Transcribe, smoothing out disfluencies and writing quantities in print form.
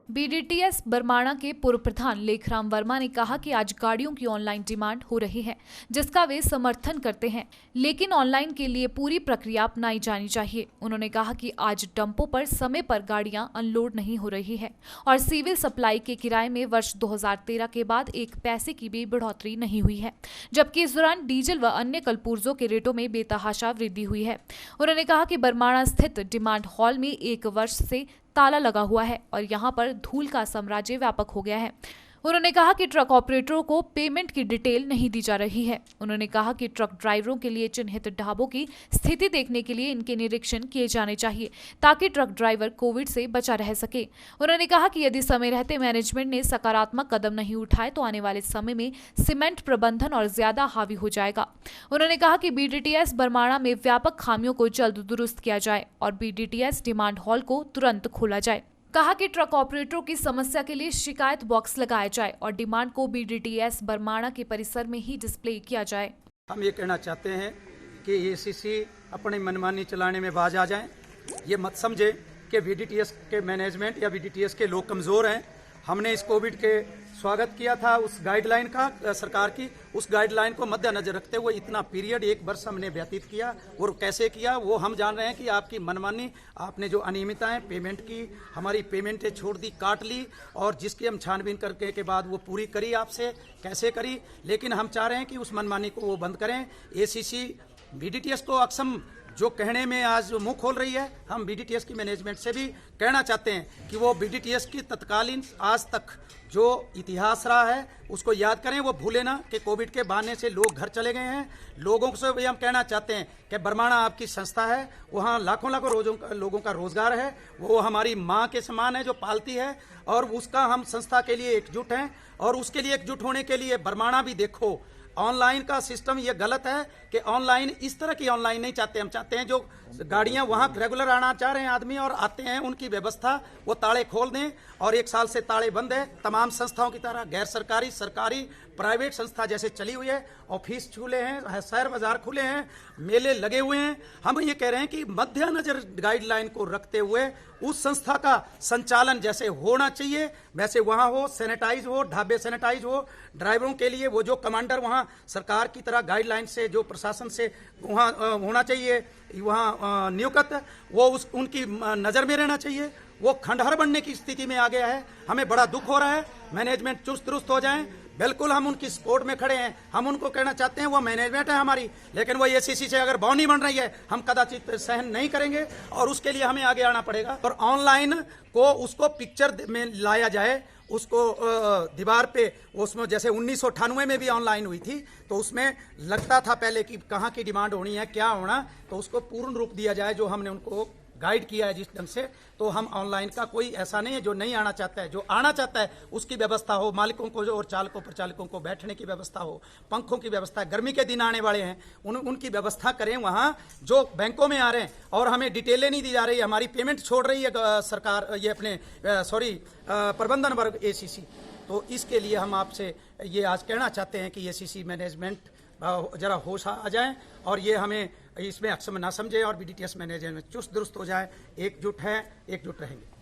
BDTS Barmana के पूर्व प्रधान लेखराम वर्मा ने कहा कि आज गाड़ियों की ऑनलाइन डिमांड हो रही है, जिसका वे समर्थन करते हैं, लेकिन ऑनलाइन के लिए पूरी प्रक्रिया अपनाई जानी चाहिए। उन्होंने कहा कि आज डंपों पर समय पर गाड़ियां अनलोड नहीं हो रही है और सिविल सप्लाई के किराए में वर्ष 2013 के बाद एक पैसे की भी बढ़ोतरी नहीं हुई है, जबकि इस दौरान डीजल व अन्य कलपुर्जों के रेटों में बेतहाशा वृद्धि हुई है। उन्होंने कहा कि बरमाणा स्थित डिमांड हॉल में 1 वर्ष से ताला लगा हुआ है और यहां पर धूल का साम्राज्य व्यापक हो गया है। उन्होंने कहा कि ट्रक ऑपरेटरों को पेमेंट की डिटेल नहीं दी जा रही है। उन्होंने कहा कि ट्रक ड्राइवरों के लिए चिन्हित ढाबों की स्थिति देखने के लिए इनके निरीक्षण किए जाने चाहिए ताकि ट्रक ड्राइवर कोविड से बचा रह सके। उन्होंने कहा कि यदि समय रहते मैनेजमेंट ने सकारात्मक कदम नहीं उठाए तो आने वाले समय में सीमेंट प्रबंधन और ज्यादा हावी हो जाएगा। उन्होंने कहा कि बीडीटीएस बरमाणा में व्यापक खामियों को जल्द दुरुस्त किया जाए और बीडीटीएस डिमांड हॉल को तुरंत खोला जाए। कहा कि ट्रक ऑपरेटरों की समस्या के लिए शिकायत बॉक्स लगाया जाए और डिमांड को बीडीटीएस बरमाणा के परिसर में ही डिस्प्ले किया जाए। हम ये कहना चाहते हैं कि एसीसी अपनी मनमानी चलाने में बाज आ जाएं। ये मत समझे कि बीडीटीएस के मैनेजमेंट या बीडीटीएस के लोग कमज़ोर हैं। हमने इस कोविड के स्वागत किया था उस गाइडलाइन का, सरकार की उस गाइडलाइन को मद्देनजर रखते हुए इतना पीरियड 1 वर्ष हमने व्यतीत किया। और कैसे किया वो हम जान रहे हैं कि आपकी मनमानी, आपने जो अनियमितताएं पेमेंट की, हमारी पेमेंटें छोड़ दी, काट ली और जिसकी हम छानबीन करके के बाद वो पूरी करी आपसे, कैसे करी। लेकिन हम चाह रहे हैं कि उस मनमानी को वो बंद करें। एसीसी बीडीटीएस को अक्षम जो कहने में आज मुंह खोल रही है, हम बीडीटीएस की मैनेजमेंट से भी कहना चाहते हैं कि वो बीडीटीएस की तत्कालीन आज तक जो इतिहास रहा है उसको याद करें, वो भूले ना कि कोविड के बहाने से लोग घर चले गए हैं। लोगों से भी हम कहना चाहते हैं कि बरमाणा आपकी संस्था है, वहाँ लाखों लोगों का रोजगार है, वो हमारी माँ के समान है जो पालती है और उसका हम संस्था के लिए एकजुट हैं। और उसके लिए एकजुट होने के लिए बरमाणा भी देखो, ऑनलाइन का सिस्टम ये गलत है कि ऑनलाइन इस तरह की ऑनलाइन नहीं चाहते। हम चाहते हैं जो गाड़ियां वहां रेगुलर आना चाह रहे हैं आदमी और आते हैं, उनकी व्यवस्था वो ताले खोल दें। और 1 साल से ताले बंद है, तमाम संस्थाओं की तरह गैर सरकारी, सरकारी, प्राइवेट संस्था जैसे चली हुई है। ऑफिस खुले हैं, शहर बाजार खुले हैं, मेले लगे हुए हैं। हम ये कह रहे हैं कि मद्देनजर गाइडलाइन को रखते हुए उस संस्था का संचालन जैसे होना चाहिए वैसे वहां हो, सैनिटाइज हो, ढाबे सैनिटाइज हो। ड्राइवरों के लिए वो जो कमांडर वहां सरकार की तरह गाइडलाइन से जो प्रशासन से वहां होना चाहिए, वहां नियुक्त, वो उनकी नजर में रहना चाहिए। वो खंडहर बनने की स्थिति में आ गया है। हमें बड़ा दुख हो रहा है। मैनेजमेंट चुस्त दुरुस्त हो जाए। बिल्कुल हम उनकी सपोर्ट में खड़े हैं। हम उनको कहना चाहते हैं वो मैनेजमेंट है हमारी, लेकिन वो एसीसी से अगर बाउंड्री बन रही है हम कदाचित सहन नहीं करेंगे और उसके लिए हमें आगे आना पड़ेगा। और ऑनलाइन को उसको पिक्चर में लाया जाए, उसको दीवार पे, उसमें जैसे 1998 में भी ऑनलाइन हुई थी तो उसमें लगता था पहले कि कहाँ की डिमांड होनी है, क्या होना, तो उसको पूर्ण रूप दिया जाए जो हमने उनको गाइड किया है जिस ढंग से। तो हम ऑनलाइन का कोई ऐसा नहीं है जो नहीं आना चाहता है, जो आना चाहता है उसकी व्यवस्था हो, मालिकों को और चालकों प्रचालकों को बैठने की व्यवस्था हो, पंखों की व्यवस्था, गर्मी के दिन आने वाले हैं उनकी व्यवस्था करें। वहाँ जो बैंकों में आ रहे हैं और हमें डिटेलें नहीं दी जा रही, हमारी पेमेंट छोड़ रही है सरकार, ये अपने प्रबंधन वर्ग एसीसी। तो इसके लिए हम आपसे ये आज कहना चाहते हैं कि एसीसी मैनेजमेंट जरा होश आ जाए और ये हमें इसमें अक्षम ना समझे और बीडीटीएस मैनेजमेंट चुस्त दुरुस्त हो जाए। एकजुट है, एकजुट रहेंगे।